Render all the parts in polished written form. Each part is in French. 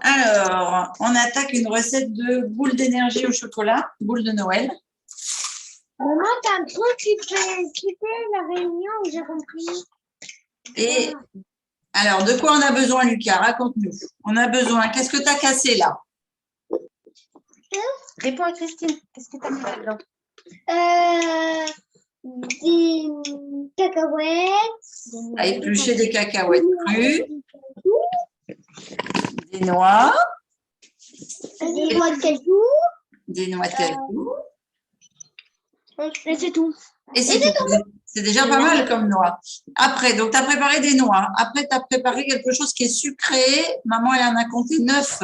Alors, on attaque une recette de boules d'énergie au chocolat, boules de Noël. Maman, t'as un truc qui fait la réunion, j'ai compris. Et alors, de quoi on a besoin, Lucas? Raconte-nous. On a besoin. Qu'est-ce que tu as cassé là? Réponds à Christine. Qu'est-ce que tu as mis là-dedans? Des cacahuètes. Tu as épluché des cacahuètes crues, des noix, Des noix de cajou. des noix de cajou. Et c'est tout. Et c'est tout. C'est déjà pas mal comme noix. Après, donc tu as préparé des noix. Après, tu as préparé quelque chose qui est sucré. Maman, elle en a compté 9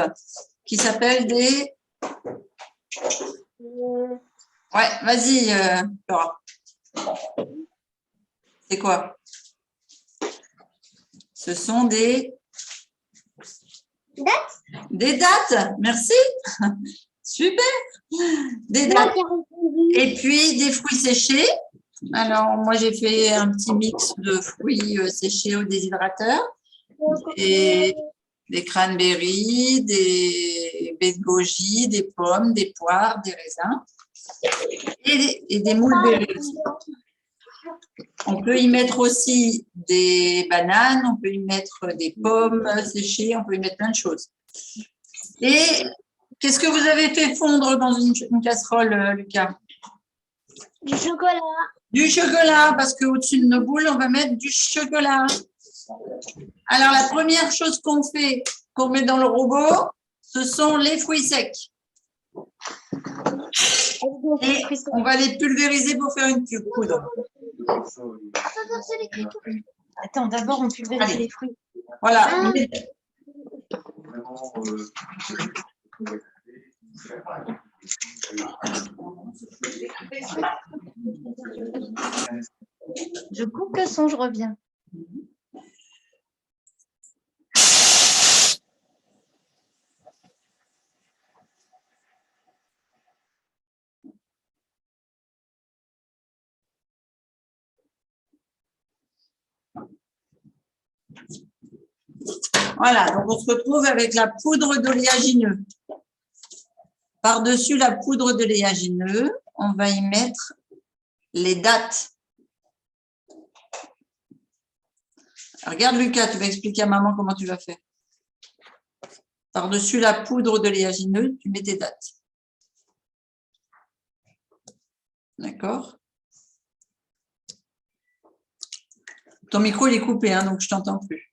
qui s'appellent des… Ouais, vas-y, Laura. C'est quoi? Ce sont des… Dates. Des dattes. Merci. Super. Des dattes. Et puis, des fruits séchés. Alors, moi, j'ai fait un petit mix de fruits séchés au déshydrateur. Et des cranberries, des baies de goji, des pommes, des poires, des raisins et des moules berries aussi. On peut y mettre aussi des bananes, on peut y mettre des pommes séchées, on peut y mettre plein de choses. Et qu'est-ce que vous avez fait fondre dans une casserole, Lucas? Du chocolat. Du chocolat, parce qu'au-dessus de nos boules, on va mettre du chocolat. Alors, la première chose qu'on fait, qu'on met dans le robot, ce sont les fruits secs. Et on va les pulvériser pour faire une poudre. Attends, d'abord, on pulvérise les fruits. Voilà. Je coupe le son, je reviens. Voilà, donc on se retrouve avec la poudre d'oléagineux. Par-dessus la poudre d'oléagineux, on va y mettre les dattes. Regarde Lucas, tu vas expliquer à maman comment tu vas faire. Par-dessus la poudre d'oléagineux, tu mets tes dattes. D'accord? Ton micro il est coupé, hein, donc je ne t'entends plus.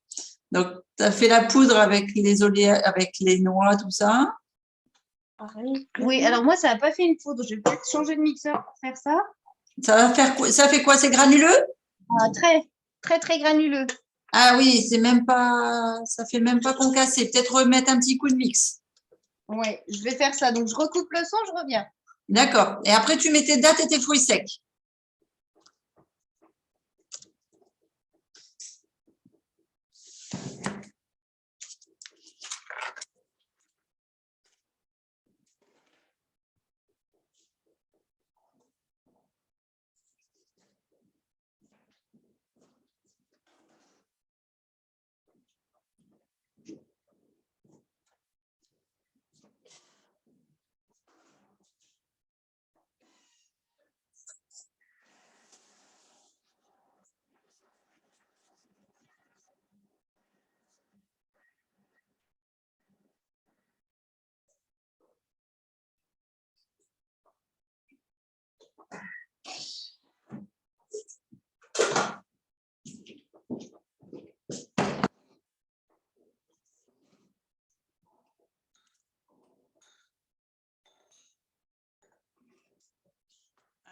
Donc, tu as fait la poudre avec les noix, tout ça. Oui, alors moi, ça n'a pas fait une poudre. Je vais peut-être changer de mixeur pour faire ça. Ça fait quoi? C'est granuleux? Très, très, très granuleux. Ah oui, c'est même pas, ça fait même pas concasser. Peut-être remettre un petit coup de mix. Oui, je vais faire ça. Donc, je recoupe le son, je reviens. D'accord. Et après, tu mets tes dattes et tes fruits secs.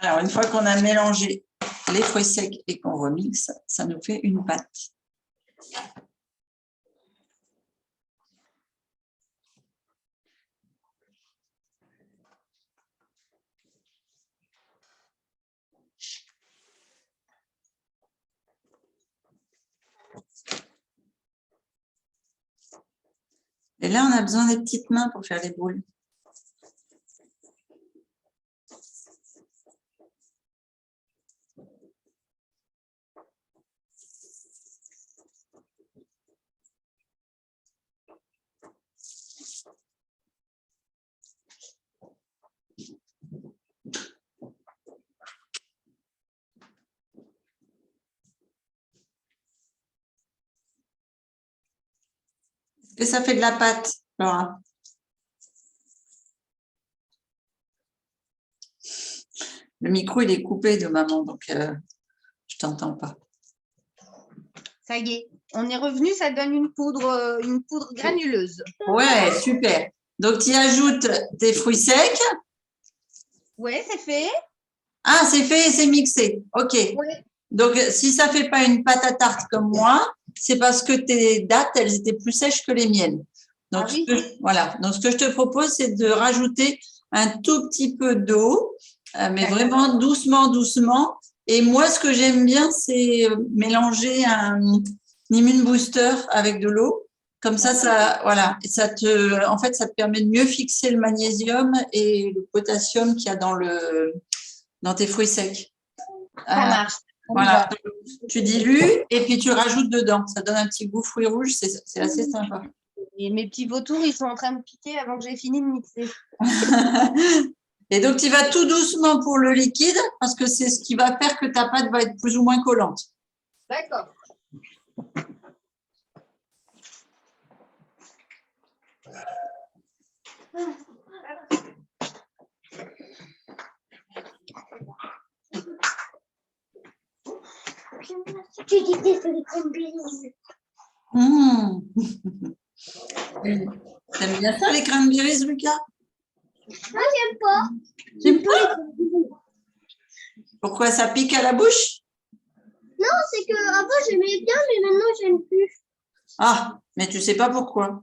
Alors, une fois qu'on a mélangé les fruits secs et qu'on remixe, ça nous fait une pâte. Et là, on a besoin des petites mains pour faire les boules. Et ça fait de la pâte, Laura. Le micro, il est coupé de maman, donc je ne t'entends pas. Ça y est, on est revenu, ça donne une poudre granuleuse. Ouais, super. Donc, tu ajoutes tes fruits secs. Ouais, c'est fait. Ah, c'est fait et c'est mixé. OK. Ouais. Donc, si ça ne fait pas une pâte à tarte comme moi, c'est parce que tes dattes, elles étaient plus sèches que les miennes. Donc, Ah oui. voilà. Donc, ce que je te propose, c'est de rajouter un tout petit peu d'eau, mais vraiment doucement, doucement. Et moi, ce que j'aime bien, c'est mélanger un immune booster avec de l'eau. Comme ça, voilà. Et en fait, ça te permet de mieux fixer le magnésium et le potassium qu'il y a dans tes fruits secs. Ça marche. Voilà, tu dilues et puis tu rajoutes dedans. Ça donne un petit goût fruits rouges, c'est assez sympa. Et mes petits vautours, ils sont en train de piquer avant que j'ai fini de mixer. Et donc, tu vas tout doucement pour le liquide parce que c'est ce qui va faire que ta pâte va être plus ou moins collante. D'accord. Tu détestes les cranberries. T'aimes bien ça, les cranberries, Lucas? Moi, j'aime pas. J'aime pas. Pourquoi ça pique à la bouche? Non, c'est que avant j'aimais bien, mais maintenant j'aime plus. Ah, mais tu sais pas pourquoi.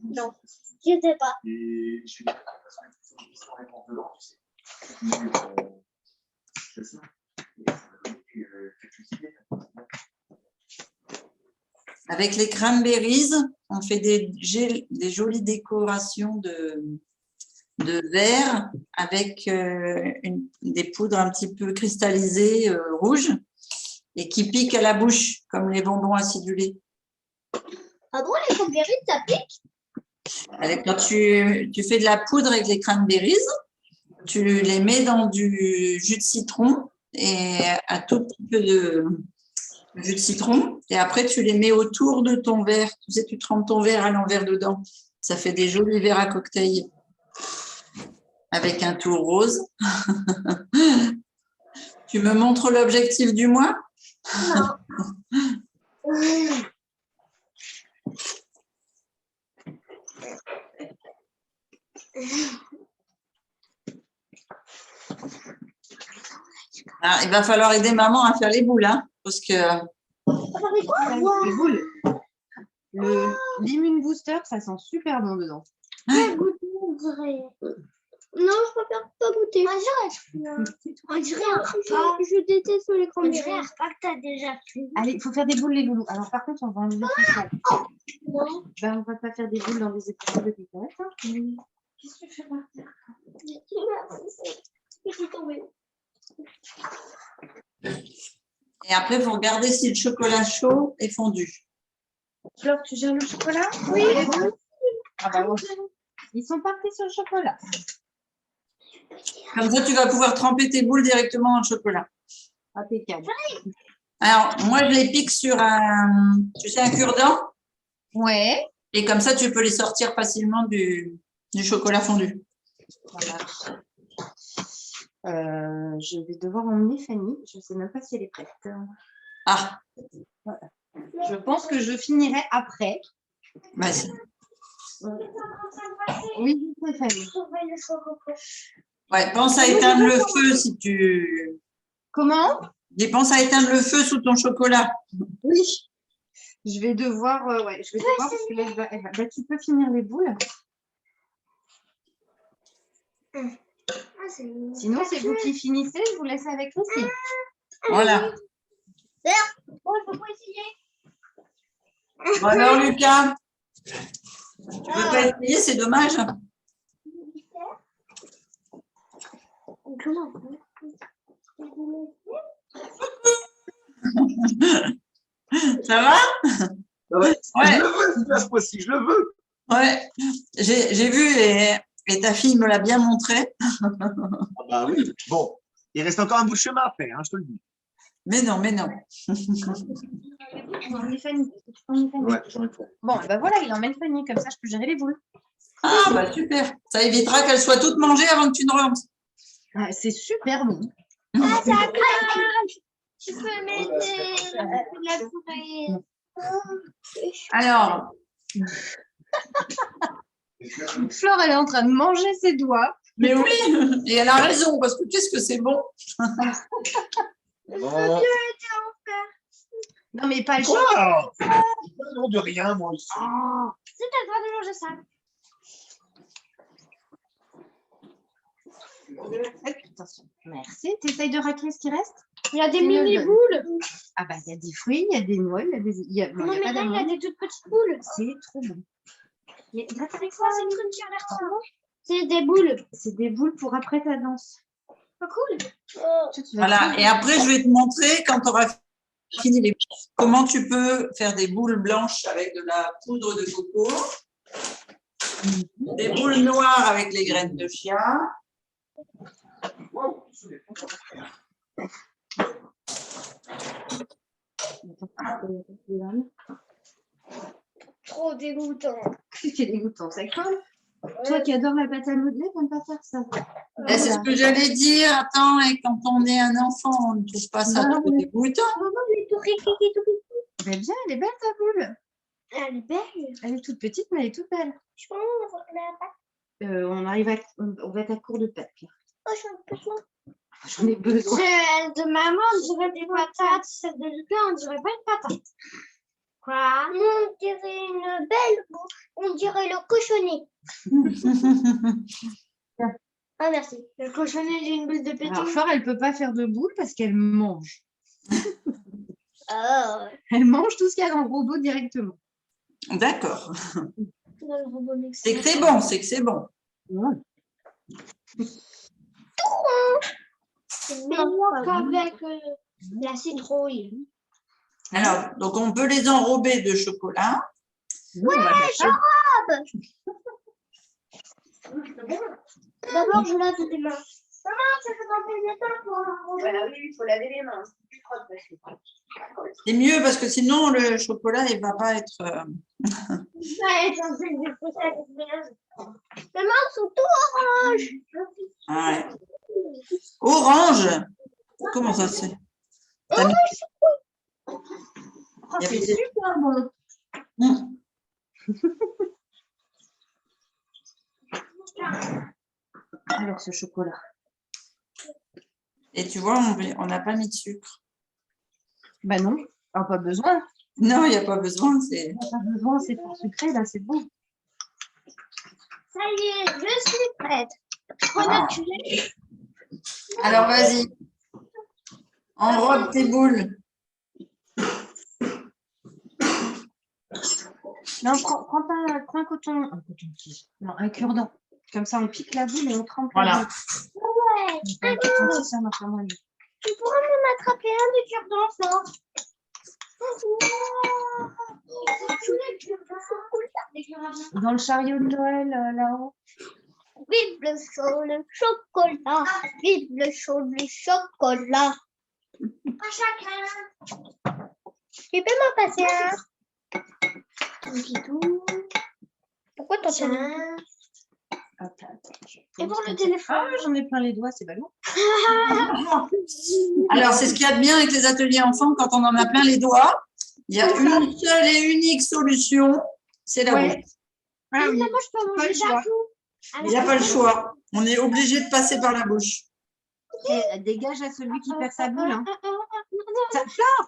Non, je sais pas. Avec les cranberries, on fait des jolies décorations de verre avec des poudres un petit peu cristallisées rouges et qui piquent à la bouche, comme les bonbons acidulés. Ah bon, les cranberries, ça pique? Quand tu fais de la poudre avec les cranberries, tu les mets dans du jus de citron et un tout petit peu de jus de citron. Et après, tu les mets autour de ton verre. Tu sais, tu trempes ton verre à l'envers dedans. Ça fait des jolis verres à cocktail avec un tour rose. Tu me montres l'objectif du mois? Non. Ah, il va falloir aider maman à faire les boules, hein, parce que… Les boules. L'immune booster, ça sent super bon dedans. Ouais, goûter, on dirait. Non, je préfère pas goûter. On dirait un repas. Je déteste les cranberries. On dirait un repas que t'as déjà fait. Allez, il faut faire des boules, les loulous. Alors, par contre, on va enlever tout ça. Non. Ben, on va pas faire des boules dans les épisodes de piquettes. Qu'est-ce que tu fais partir? Je suis tombée. Et après, il faut regarder si le chocolat chaud est fondu. Flore, tu gères le chocolat? Oui. Ah bah bon. Ils sont partis sur le chocolat. Comme ça, tu vas pouvoir tremper tes boules directement dans le chocolat. Impeccable. Alors, moi, je les pique sur un cure-dent. Ouais. Et comme ça, tu peux les sortir facilement du chocolat fondu. Ça marche. Je vais devoir emmener Fanny. Je ne sais même pas si elle est prête. Ah, Voilà. Je pense que je finirai après. vas-y. Oui, c'est Fanny. Ouais, pense à éteindre le feu si tu… Comment? Pense à éteindre le feu sous ton chocolat. Oui. Je vais devoir, parce que là, bah, tu peux finir les boules. Sinon, c'est vous qui finissez, je vous laisse avec Lucie. Voilà. Bon, je peux pas essayer. Bon alors, Lucas, tu veux pas essayer, c'est dommage. Comment? Ça va? Ouais. Ouais. Je le veux, cette fois-ci, je le veux. Ouais, j'ai vu et ta fille me l'a bien montré. Ah bah oui. Bon, il reste encore un bout de chemin à faire, hein, je te le dis. Mais non, mais non. J'en ai Fanny. Ouais, j'en ai trop. Bon, ben voilà, il emmène Fanny, comme ça je peux gérer les boules. Ah, bah super. Ça évitera qu'elles soient toutes mangées avant que tu ne rentres. Ah, c'est super bon. Ah, ça craque. Tu peux m'aider la poubelle. Alors, Flore, elle est en train de manger ses doigts. mais oui, et elle a raison, parce que qu'est-ce que c'est bon. Bon. Non, mais pas le Quoi? Non, de rien, moi aussi. C'est à toi de manger ça. Attention. Merci. Tu essayes de racler ce qui reste? Il y a des C'est mini le- boules. Ah bah, il y a des fruits, il y a des noix, il y a des... il y a... non, Non, il y a mais pas là, il y a d'amandes. des toutes petites boules. C'est trop bon. Mais là, C'est quoi ces trucs qui ont l'air trop bons? C'est des boules. c'est des boules pour après ta danse. Pas cool. Tu vas Voilà, faire- et après, je vais te montrer, quand tu auras fini les comment tu peux faire des boules blanches avec de la poudre de coco, des boules noires avec les graines de chia, Trop dégoûtant. C'est dégoûtant, ça colle. Toi qui adores la pâte à modeler, t'aimes pas faire ça. Et c'est ce que j'allais dire. Attends, et quand on est un enfant, on ne trouve pas ça Non, trop mais- dégoûtant. Elle est tout riquiqui, tout petit. Elle est bien, elle est belle ta boule. Elle est belle. Elle est toute petite, mais elle est toute belle. Je pense qu'on va la pâte. On va être à court de pâtes, Pierre. Oh, je suis un peu faim. J'en ai besoin. Celle de maman, on dirait des patates. Celle de Lucas, on dirait pas une patate. Quoi? On dirait une belle bouffe. On dirait le cochonnet. Ah, merci. Le cochonnet, j'ai une boule de pétille. Alors, Flore, elle peut pas faire de boule parce qu'elle mange. Oh. Elle mange tout ce qu'il y a dans le robot directement. D'accord. Dans le robot C'est que c'est bon, c'est que c'est bon. Ouais. C'est meilleur qu'avec la citrouille. Alors, donc on peut les enrober de chocolat. Ouais, D'abord, je lave les mains. Maman, ça fait combien de temps pour enrober? oui, il faut laver les mains. C'est mieux parce que sinon le chocolat il va pas être. Ouais, j'en sais du coup, ça va bien. Les mains sont tout oranges. Ouais. Orange. Comment ça c'est? T'as mis- Oh, Il y c'est avait des- super bon. Hum. Alors, ce chocolat. Et tu vois, on n'a pas mis de sucre. Bah non, ah, pas besoin. Non, il n'y a pas besoin. C'est. Pas besoin, c'est pour sucré, là, c'est bon. Ça y est, je suis prête. Ah. Prenez-tu? Alors vas-y. Enrobe tes boules. Non, prends un coton. Un coton-tige. Non, un cure-dent. Comme ça, on pique la boule et on trempe la Voilà. boule. Ouais. Un coton-tige, ça marche moins mieux. Tu pourras me m'attraper un de cure-dent, Flore? Dans le chariot de Noël, là-haut. Vive le chaud, le chocolat. Vive le chaud, le chocolat. À chacun. Tu peux m'en passer un? Un petit tout. Pourquoi t'en fais un? Attends. Et pour le téléphone? Ah, j'en ai plein les doigts, c'est ballot. Alors c'est ce qu'il y a de bien avec les ateliers enfants quand on en a plein les doigts. Il y a une seule et unique solution, c'est la Ouais. bouche. Ah oui. Moi, je peux Pas le manger choix. d'un Il n'y a pas le choix. On est obligé de passer par la bouche. Et dégage à celui qui perd sa boule. Hein. Non, Ça, Flore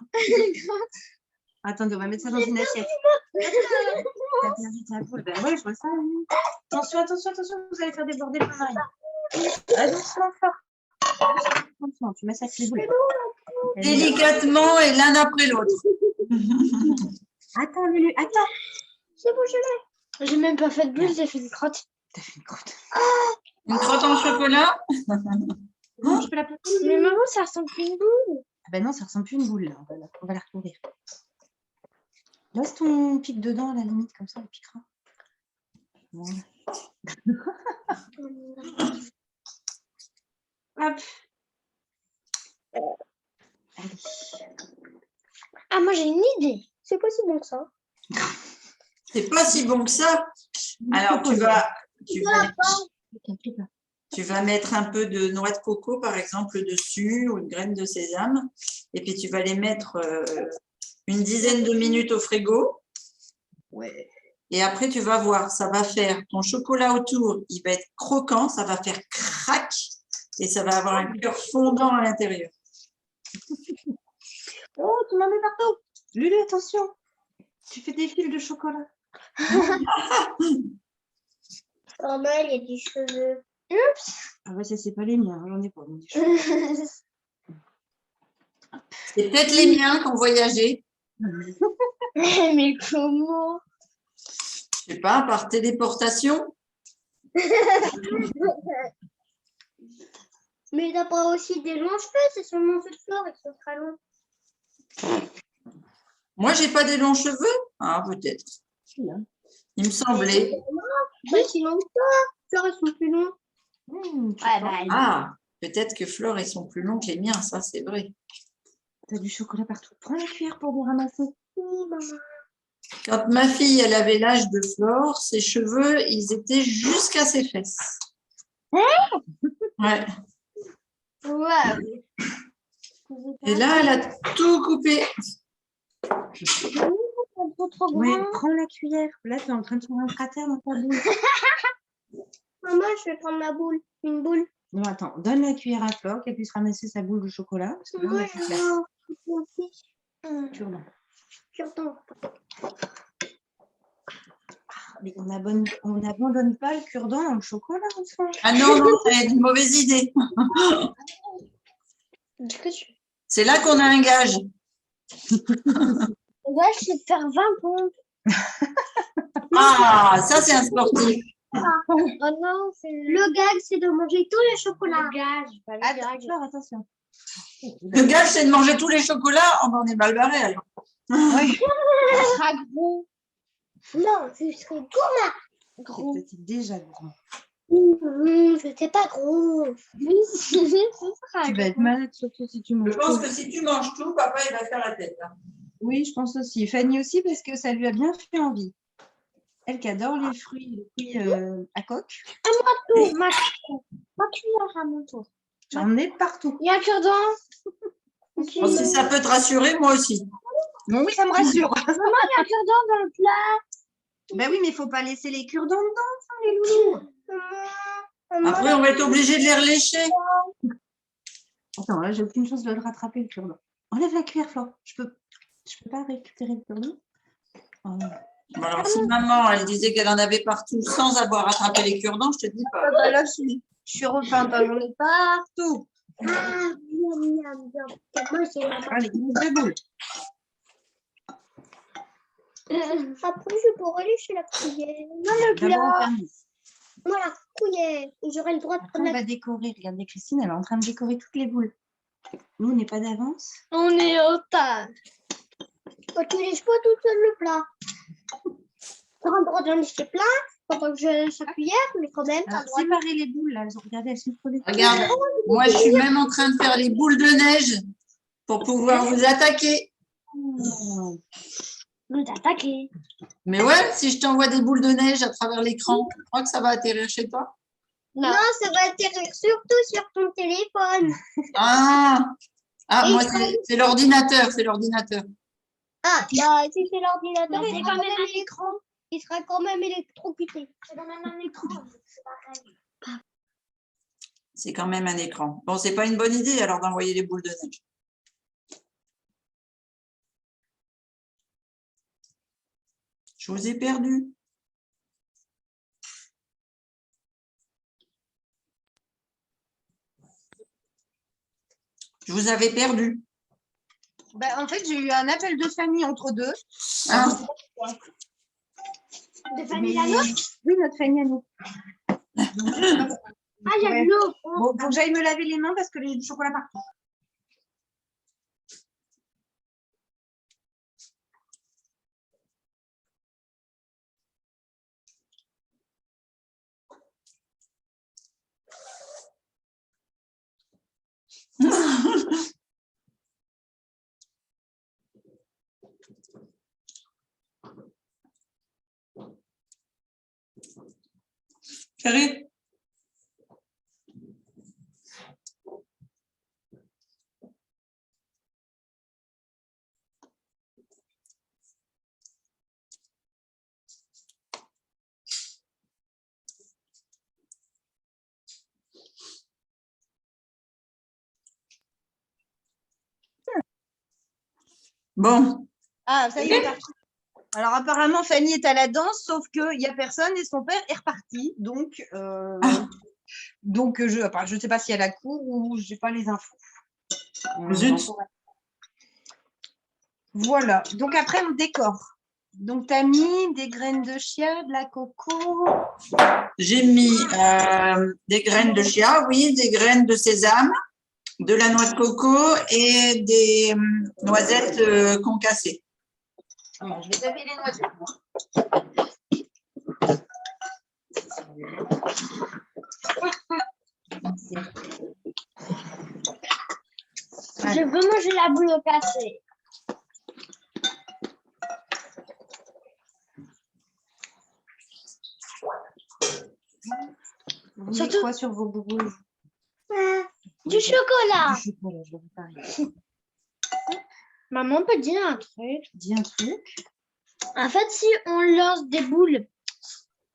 Attendez, on va mettre ça dans une assiette. T'as perdu ta boule. Ben ouais, je vois ça. oui. Attention, attention, attention, vous allez faire déborder le pain. Attention, Flore. Attention, tu massacres les boules. Délicatement et l'un après l'autre. Attends, Lulu, attends. c'est bon, je l'ai. J'ai même pas fait de bulle, j'ai fait des crottes. T'as fait une crotte. Une crotte en chocolat. Non, je peux la placer. Mais maman, ça ressemble à une boule. Ah ben non, ça ressemble plus à une boule. Là. On va la recouvrir. Laisse ton pic dedans, à la limite, comme ça, on piquera. Voilà. Hop. Allez. Ah, moi, j'ai une idée. C'est pas si bon que ça. C'est pas si bon que ça. Alors, tu vas mettre un peu de noix de coco, par exemple, dessus, ou une graine de sésame. Et puis, tu vas les mettre une dizaine de minutes au frigo. Ouais. Et après, tu vas voir, ça va faire ton chocolat autour, il va être croquant, ça va faire crac et ça va avoir un cœur fondant à l'intérieur. Oh, tu m'en mets partout. Lulu, attention. Tu fais des fils de chocolat. Normal, il y a des cheveux. Ah ouais, ça, c'est pas les miens. J'en ai pas. Des cheveux. C'est peut-être les miens qui ont voyagé. Mais comment? Je sais pas, par téléportation. Mais t'as pas aussi des longs cheveux, c'est seulement ce fleur et ce sera long. Moi, j'ai pas des longs cheveux. Ah, peut-être. Il me semblait. Bah, sinon, fleurs, ils sont plus longs. Ah, peut-être que Flore, ils sont plus longs que les miens, ça, c'est vrai. T'as du chocolat partout. Prends la cuillère pour les ramasser. Oui, maman. Quand ma fille, elle avait l'âge de Flore, ses cheveux, ils étaient jusqu'à ses fesses. Ouais. Ouais. Et là, elle a tout coupé. Trop Ouais, grand. prends la cuillère. Là, tu es en train de faire un cratère dans ta boule. Maman, je vais prendre ma boule. Une boule. Non, attends. Donne la cuillère à Flore qu'elle puisse ramasser sa boule de chocolat. Parce que là, on va faire la cure-dent. Cure-dent. Mais on n'abandonne pas le cure-dent dans le chocolat, enfin. Ah non, non, c'est une mauvaise idée. C'est là qu'on a un gage. Ouais, je sais faire 20 pompes. Ah, ça, c'est un sportif. Oh non, le gag, c'est de manger tous les chocolats. Le gage, pas le gag. Flore, attention. Le gage, c'est de manger tous les chocolats. On en est mal barré, alors. Oui. Ça sera gros. Non, je serai gros. C'est déjà grand. Je sais pas gros. Oui, ce sera Tu vas être malade, surtout si tu manges. Je pense tout. que si tu manges tout, papa, il va faire la tête. Hein. Oui, je pense aussi. Fanny aussi, parce que ça lui a bien fait envie. Elle qui adore les fruits à coque. À mon tour, ma cuillère à mon tour. J'en ai partout. Il y a un cure-dent. Bon, si ça peut te rassurer, moi aussi. Bon, oui, ça me rassure. Maman, il y a un cure-dent dans le plat. Ben oui, mais il ne faut pas laisser les cure-dents dedans, ça, les loulous. Après, on va être obligé de les relécher. Attends, là, j'ai aucune chance de le rattraper, le cure-dent. Enlève la cuillère, Flore. Je peux pas récupérer le cure-dent. Oh. Bon, alors, si maman, elle disait qu'elle en avait partout sans avoir attrapé les cure-dents, je te dis pas. Bah, là, je suis repeinte, j'en ai partout. Moi, j'ai ma Allez, deux boules. Après, je pourrais aller chez la cuillère. Moi, le D'abord, on plat. termine. Moi, la cuillère. Et j'aurai le droit de Après, prendre on la va décorer. Regardez, Christine, elle est en train de décorer toutes les boules. Nous, on n'est pas d'avance. On est au tas. Tu lèches pas tout seul le plat. Tu auras le droit d'en lécher plein pendant que je lèche la cuillère, mais quand même, tu as le droit de... Séparer les boules, là. Regardez, elles sont collées. Regarde, moi, je suis même en train de faire les boules de neige pour pouvoir vous attaquer. Nous attaquer. Mais ouais, si je t'envoie des boules de neige à travers l'écran, tu crois que ça va atterrir chez toi? Non, ça va atterrir surtout sur ton téléphone. Ah, Et moi, ça- c'est l'ordinateur, c'est l'ordinateur. Ah, bah, si c'est l'ordinateur, il est quand même à l'écran. Il sera quand même électrocuté. C'est quand même un écran. C'est pareil. C'est quand même un écran. Bon, c'est pas une bonne idée alors d'envoyer les boules de neige. Je vous ai perdu. Je vous avais perdu. Ben, en fait, j'ai eu un appel de Fanny entre deux. Ah, De Fanny la nôtre. Oui, notre Fanny à nous. Ah, il y a de l'eau. Bon, faut que j'aille me laver les mains parce que j'ai du chocolat partout. Chérie? Bon. Ah, ça y est, parti. Alors, apparemment, Fanny est à la danse, sauf qu'il n'y a personne et son père est reparti. Donc, je ne sais pas si elle a cours ou je n'ai pas les infos. Zut. Voilà. Donc, après, on décore. Donc, tu as mis des graines de chia, de la coco. J'ai mis des graines de chia, oui, des graines de sésame, de la noix de coco et des noisettes concassées. Alors, je vais taper les noisettes, moi. Je veux manger la boule cassée. Vous voulez Surtout- quoi sur vos bouboules? Du chocolat. Du chocolat, je vais vous parler. Maman peut dire un truc. Dis un truc. En fait, si on lance des boules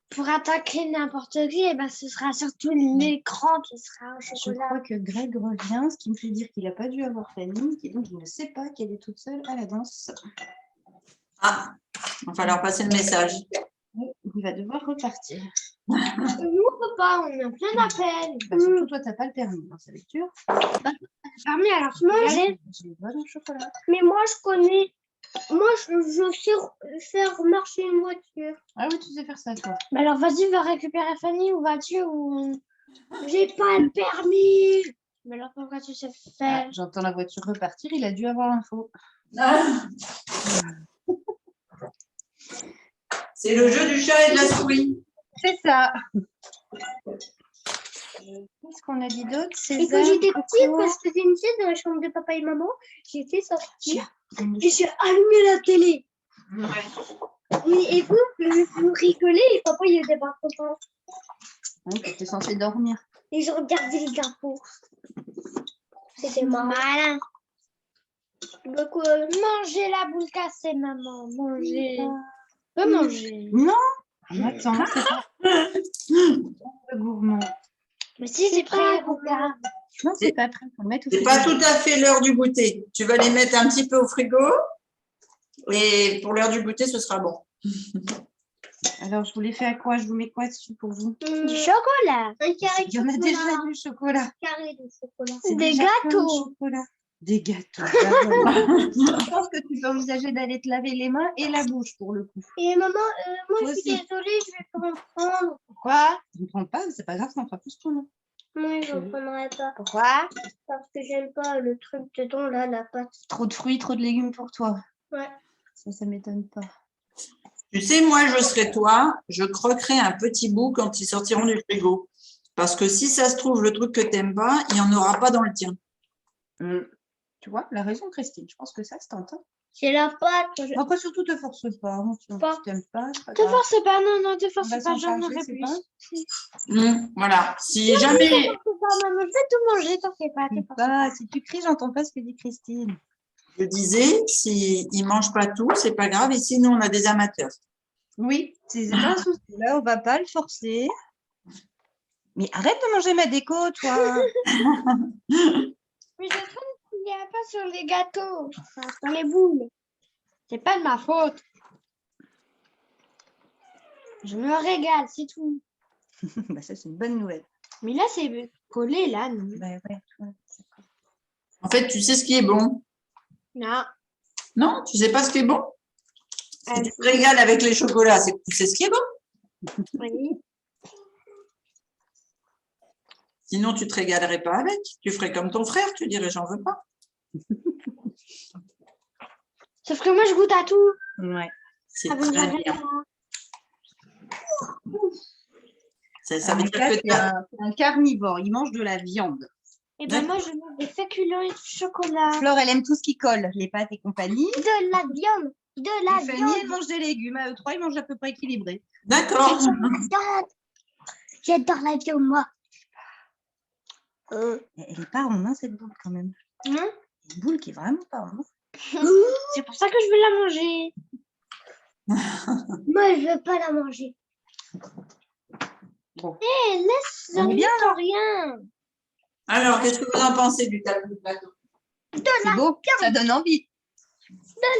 pour attaquer n'importe qui, eh ben, ce sera surtout l'écran qui sera au Je chocolat. crois que Greg revient, ce qui me fait dire qu'il n'a pas dû avoir Fanny, et donc il ne sait pas qu'elle est toute seule à la danse. Ah, il va falloir passer le message. Il va devoir repartir. Nous, on peut pas, on est en plein d'appels. Bah, surtout toi, tu n'as pas le permis dans sa lecture. Parmi, alors moi, J'ai le doigt dans le chocolat. mais moi, je connais. Moi, je sais faire marcher une voiture. Ah oui, tu sais faire ça, toi. Mais alors, vas-y, va récupérer Fanny ou voiture ou. J'ai pas le permis. Mais alors, pourquoi tu sais faire? Ah, j'entends la voiture repartir, il a dû avoir l'info. Ah. C'est le jeu du chat et de la souris. C'est ça. Qu'est-ce qu'on a dit d'autre? Et quand j'étais petite, quand je faisais une sieste dans la chambre de papa et maman, j'étais sortie et j'ai allumé la télé. Oui, et vous rigolez et papa il était pas content. Tu es censé dormir. Et je regardais les infos. C'était marrant. Malin. Donc, manger la boule cassée, maman. Manger. Pas manger. Non. Attends, c'est pas le gourmand. Mais si c'est prêt, regarde. Non, c'est pas prêt. Faut le mettre au C'est frigo. pas tout à fait l'heure du goûter. Tu vas les mettre un petit peu au frigo et pour l'heure du goûter, ce sera bon. Alors, je vous l'ai fait à quoi? Je vous mets quoi dessus pour vous? Du chocolat. Un carré de Il y en a chocolat. déjà du chocolat. Carré de chocolat. C'est Des déjà plein de gâteaux. chocolat. Des gâteaux. Bah, voilà. Je pense que tu peux envisager d'aller te laver les mains et la bouche pour le coup. Et maman, moi Toi je suis aussi. désolée, je vais pas en prendre. Pourquoi? Je ne prends pas, c'est pas grave, ça en fera plus pour nous. Moi, je ne prendrai pas. Pourquoi? Parce que j'aime pas le truc dedans, là, la pâte. Trop de fruits, trop de légumes pour toi. Ouais. Ça m'étonne pas. Tu sais, moi, je serais toi, je croquerais un petit bout quand ils sortiront du frigo. Parce que si ça se trouve, le truc que tu n'aimes pas, il n'y en aura pas dans le tien. Tu vois, la raison, Christine. Je pense que ça se tente. Hein. C'est la pâte. Après, surtout, te force pas. Hein. Si Pas. tu t'aimes pas, c'est pas Te grave. force pas, non, te On force va pas, s'en j'en charger, aurai c'est plus. pas. Voilà. Si jamais. Te force pas, maman, je vais tout manger, t'en fais pas. Crie pas. Si tu cries, j'entends pas ce que dit Christine. Je disais, s'ils ne mangent pas tout, c'est pas grave. Ici, nous, on a des amateurs. Oui, c'est pas un souci. Là, on va pas le forcer. Mais arrête de manger ma déco, toi. Mais je trouve qu'il n'y a pas sur les gâteaux, enfin, sur les boules. C'est pas de ma faute. Je me régale, c'est tout. Bah, ça, c'est une bonne nouvelle. Mais là, c'est collé, là, non? Bah, ouais, toi, c'est cool. En fait, tu sais ce qui est bon. Non. Non, tu sais pas ce qui est bon. Si tu te régales avec les chocolats, c'est que tu sais ce qui est bon. Oui. Sinon, tu te régalerais pas avec. Tu ferais comme ton frère, tu dirais j'en veux pas. Sauf que moi, je goûte à tout. Ouais. C'est Avec très la bien. Ça Ah, veut mais dire là, que c'est tu as- un carnivore. Il mange de la viande. Et ben moi, je mange des féculents et du chocolat. Flore, elle aime tout ce qui colle. Les pâtes et compagnie. De la viande. De la Et Fanny, viande. elle mange des légumes. À eux trois, ils mangent à peu près équilibré. D'accord. Viande. J'adore l'avion, moi. Elle est pas ronde, hein, cette boule, quand même. Hein? Une boule qui est vraiment pas ronde. C'est pour ça que je veux la manger. Moi, je veux pas la manger. Bon. Hé, laisse On est bien, dans rien. Alors, qu'est-ce que vous en pensez du tableau de plateau? C'est beau, ça donne envie.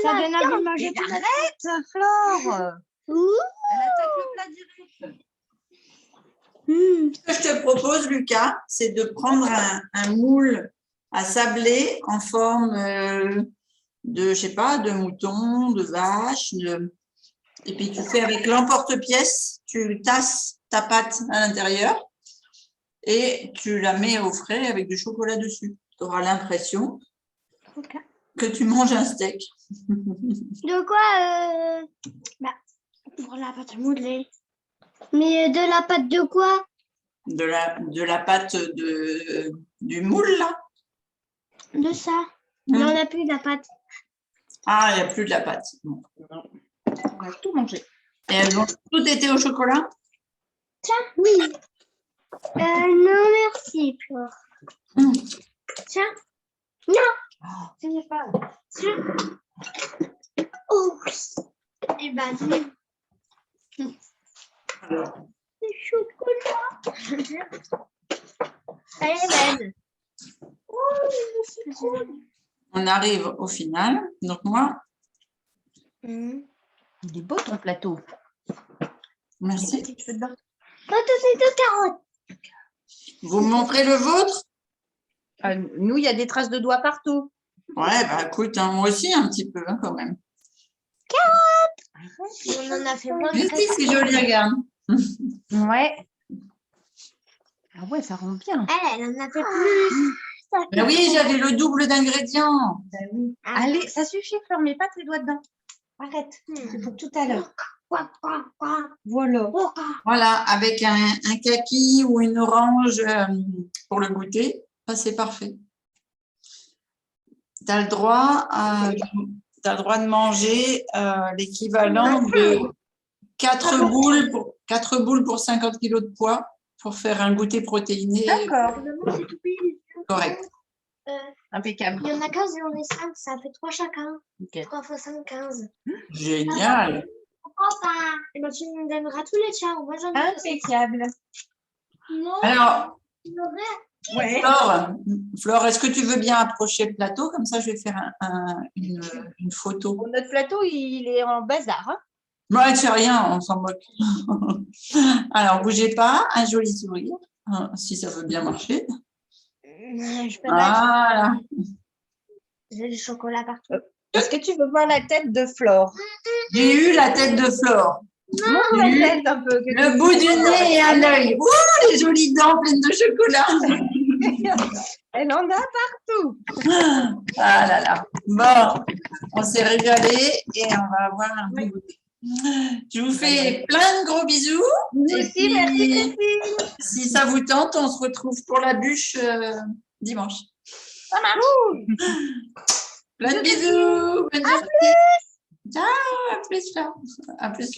Ça donne envie de manger tout Arrête, Flore. Elle attaque le plat direct. Ce que je te propose, Lucas, c'est de prendre un moule à sablé en forme de, je sais pas, de mouton, de vache. Et puis, tu fais avec l'emporte-pièce, tu tasses ta pâte à l'intérieur et tu la mets au frais avec du chocolat dessus. Tu auras l'impression que tu manges un steak. De quoi pour la pâte moulée. Mais de la pâte de quoi? De la pâte du moule, là. De ça. Il n'y en a plus de la pâte. Ah, il n'y a plus de la pâte. Bon. On va tout manger. Et elles ont toutes été au chocolat? Tiens, oui. Non, merci, Flore. Tiens. Non. Ce n'est pas. Tiens. Oh. Eh ben, Alors, c'est chocolat. Elle est belle. Oh, on arrive au final. Donc, moi, Il est beau ton plateau. merci. Tu fais dedans. c'est de carottes. Vous me montrez le vôtre? Nous, il y a des traces de doigts partout. Ouais, bah écoute, hein, moi aussi un petit peu, hein, quand même. On en a fait moins. Mais si, c'est joli, regarde. Ouais. Ah ouais, ça rend bien. Elle en a fait plus. Ben oui, j'avais le double d'ingrédients. Allez, ça suffit, Flore, mets pas tes doigts dedans. Arrête. C'est pour tout à l'heure. Voilà. Voilà, avec un kaki ou une orange pour le goûter, ben, c'est parfait. Tu as le droit de manger l'équivalent de 4 boules pour 50 kg de poids pour faire un goûter protéiné D'accord. correct. Impeccable. Il y en a 15 et on est 5, ça fait 3 chacun. Ok. 3 fois 5, 15. Génial. Papa, et ben, tu nous donneras tous les tiens. Moi, j'en ai Impeccable. Non, Alors, Ouais. Flore, est-ce que tu veux bien approcher le plateau? Comme ça, je vais faire une photo. Bon, notre plateau, il est en bazar. Hein. Ouais, c'est rien, on s'en moque. Alors, bougez pas, un joli sourire, si ça veut bien marcher. je peux pas. Voilà. J'ai du chocolat partout. Est-ce que tu veux voir la tête de Flore? J'ai eu la tête de Flore. Montre la tête un peu. Le bout du nez et un œil. Ouh, les jolies dents pleines de chocolat. Elle en a partout. Ah là là. Bon, on s'est régalé et on va avoir un peu goûté. Je vous fais plein de gros bisous. Et puis, Merci. si ça vous tente, on se retrouve pour la bûche dimanche. Ça marche. Plein de bisous. Bonne journée. Ciao, à plus, Flore. À plus.